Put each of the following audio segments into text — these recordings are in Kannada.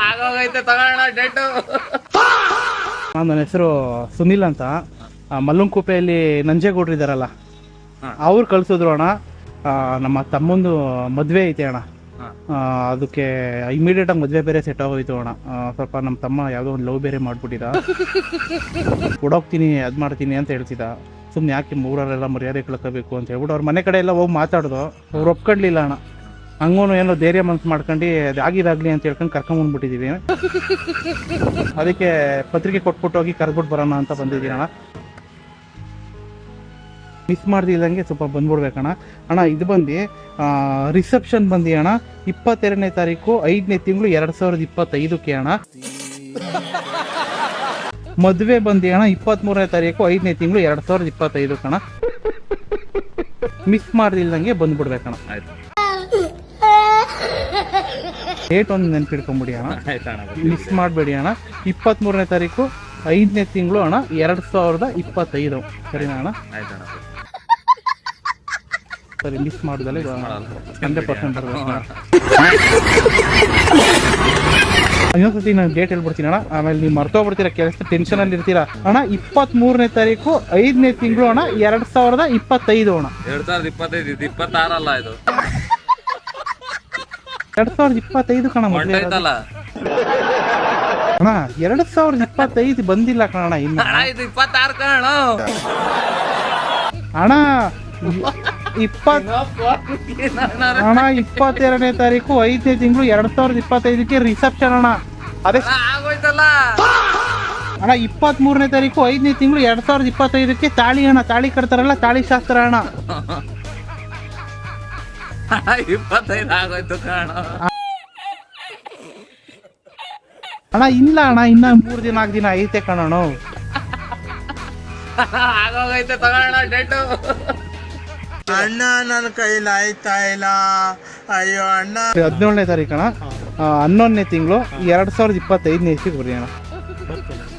ಆಗೋಗೈತೆ ತಗೋಣ ಡೇಟು. ನನ್ನ ಹೆಸರು ಸುನಿಲ್ ಅಂತ. ಮಲ್ಲಂಕುಪ್ಪೆಯಲ್ಲಿ ನಂಜೇಗೌಡ್ರು ಇದ್ದಾರಲ್ಲ, ಅವ್ರು ಕಳ್ಸಿದ್ರು ಅಣ್ಣ. ನಮ್ಮ ತಮ್ಮಂದು ಮದುವೆ ಐತೆ ಅಣ್ಣ. ಅದಕ್ಕೆ ಇಮಿಡಿಯೇಟಾಗಿ ಮದುವೆ ಬೇರೆ ಸೆಟ್ ಆಗೋಯ್ತು ಅಣ್ಣ. ಸ್ವಲ್ಪ ನಮ್ಮ ತಮ್ಮ ಯಾವುದೋ ಒಂದು ಲವ್ ಬೇರೆ ಮಾಡ್ಬಿಟ್ಟಿದ್ದ. ಕೊಡೋಗ್ತೀನಿ ಅದು ಮಾಡ್ತೀನಿ ಅಂತ ಹೇಳ್ತಿದ್ದ. ಸುಮ್ಮನೆ ಯಾಕೆ ಊರಲ್ಲೆಲ್ಲ ಮರ್ಯಾದೆ ಕಳ್ಕೋಬೇಕು ಅಂತ ಹೇಳ್ಬಿಟ್ಟು ಅವ್ರ ಮನೆ ಕಡೆ ಎಲ್ಲ ಹೋಗಿ ಮಾತಾಡ್ದು. ಅವ್ರು ಒಪ್ಕೊಳ್ಳಿಲ್ಲ ಅಣ್ಣ. ಹಂಗೂ ಏನೋ ಧೈರ್ಯ ಮನ್ಸು ಮಾಡ್ಕೊಂಡು ಅದು ಆಗಿದಾಗಲಿ ಅಂತ ಹೇಳ್ಕೊಂಡು ಕರ್ಕೊಂಬಂದ್ಬಿಟ್ಟಿದ್ದೀವಿ. ಅದಕ್ಕೆ ಪತ್ರಿಕೆ ಕೊಟ್ಬಿಟ್ಟು ಹೋಗಿ ಕರೆದ್ಬಿಟ್ಟು ಬರೋಣ ಅಂತ ಬಂದಿದ್ದೀನಿ ಅಣ್ಣ. ಮಿಸ್ ಮಾಡ್ದಿಲ್ಲಂಗೆ ಸ್ವಲ್ಪ ಬಂದ್ಬಿಡ್ಬೇಕಣ್ಣ. ಅಣ್ಣ ಇದು ಬಂದು ರಿಸೆಪ್ಷನ್ ಬಂದು ಅಣ್ಣ 22ನೇ ತಾರೀಕು 5ನೇ ತಿಂಗಳು 2025ಕ್ಕೆ ಅಣ್ಣ. ಮದುವೆ ಬಂದು ಅಣ್ಣ 23ನೇ ತಾರೀಕು 5ನೇ ತಿಂಗಳು 2025 ಅಣ್ಣ. ಮಿಸ್ ಮಾಡ್ದಿಲ್ದಂಗೆ ಬಂದ್ಬಿಡ್ಬೇಕಣ್ಣ. ಡೇಟ್ ಒಂದು ನೆನ್ಪಿಡ್ಕೊಂಬಿಡಿ ಅಣ್ಣ, ಮಿಸ್ ಮಾಡಬೇಡಿ ಅಣ್ಣ. 23ನೇ ತಾರೀಕು 5ನೇ ತಿಂಗಳು ಅಣ್ಣ 2025. ಸರಿನಾ ಅಣ್ಣ? ಸರಿ, ಮಿಸ್ ಮಾಡಿದಲ್ಲಿ 100% ಬರಬೇಕು. ಇನ್ನೊಂದ್ಸತಿ ನಾನು ಡೇಟ್ ಹೇಳ್ಬಿಡ್ತೀನಿ ಅಣ್ಣ, ಆಮೇಲೆ ನೀವು ಮರ್ತೋಗ್ಬಿಡ್ತೀರಾ, ಕೆಲಸ ಟೆನ್ಷನಲ್ಲಿ ಇರ್ತೀರಾ ಅಣ್ಣ. 23ನೇ ತಾರೀಕು 5ನೇ ತಿಂಗಳು ಅಣ್ಣ 2025 ಅಣ್ಣ. 2025 26 ಅಲ್ಲ ಇದು, 2025 ಕಣ ಅಣ್ಣ. 2025 ಬಂದಿಲ್ಲ ಕಣ ಇನ್ನು. ಇದು 26 ಕಣ ಅಣ್ಣ. 22ನೇ ತಾರೀಕು 5ನೇ ತಿಂಗಳು 2025ಕ್ಕೆ ರಿಸೆಪ್ಷನ್ ಅಣ್ಣ. ಅದೇ ಆಗೋಯ್ತಲ್ಲ ಅಣ್ಣ. 23ನೇ ತಾರೀಕು 5ನೇ ತಿಂಗಳು 2025ಕ್ಕೆ ತಾಳಿ ಅಣ್ಣ. ತಾಳಿ ಕಟ್ತಾರಲ್ಲ, ತಾಳಿ ಶಾಸ್ತ್ರ ಅಣ್ಣ. 25 ಆಗೋಯ್ತು ಕಣ ಅಣ್ಣ. ಇಲ್ಲ ಅಣ್ಣ, ಇನ್ನ 3 ದಿನ 4 ದಿನ ಐತೆ ಕಣಣ್ಣ. ಆಗೋಗೈತೆ ತಗೋಣ ಡೇಟು. ಅಣ್ಣ ನನ್ನ ಕೈಲಿ ಆಯ್ತಾ ಇಲ್ಲ, ಅಯ್ಯೋ ಅಣ್ಣ. 17ನೇ ತಾರೀಕು ಅಣ್ಣ 11ನೇ ತಿಂಗಳು 2025ನೇ ಇಸ್ವಿಗೆ ಬರ್ರಿ ಅಣ್ಣ.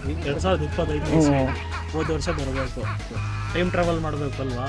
2025 ಹೋದ ವರ್ಷ ಬರಬೇಕು. Time travel ಮಾಡಬೇಕಲ್ವಾ?